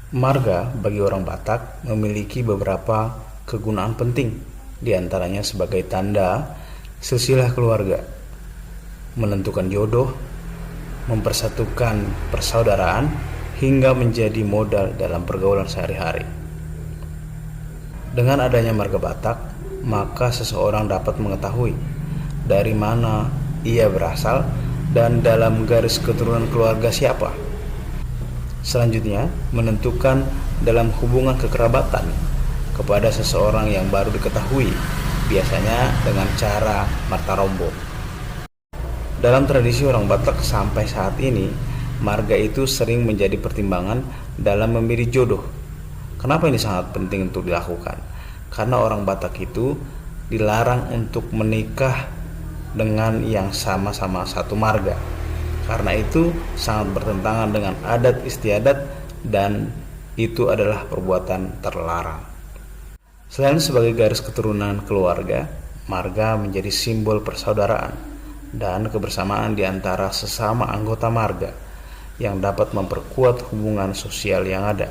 Marga bagi orang Batak memiliki beberapa kegunaan penting, di antaranya sebagai tanda silsilah keluarga, menentukan jodoh, mempersatukan persaudaraan, hingga menjadi modal dalam pergaulan sehari-hari. Dengan adanya marga Batak, maka seseorang dapat mengetahui dari mana ia berasal dan dalam garis keturunan keluarga siapa. Selanjutnya, menentukan dalam hubungan kekerabatan kepada seseorang yang baru diketahui, biasanya dengan cara martarombo. Dalam tradisi orang Batak sampai saat ini, marga itu sering menjadi pertimbangan dalam memilih jodoh. Kenapa ini sangat penting untuk dilakukan? Karena orang Batak itu dilarang untuk menikah dengan yang sama-sama satu marga. Karena itu sangat bertentangan dengan adat istiadat dan itu adalah perbuatan terlarang. Selain sebagai garis keturunan keluarga, marga menjadi simbol persaudaraan dan kebersamaan di antara sesama anggota marga yang dapat memperkuat hubungan sosial yang ada.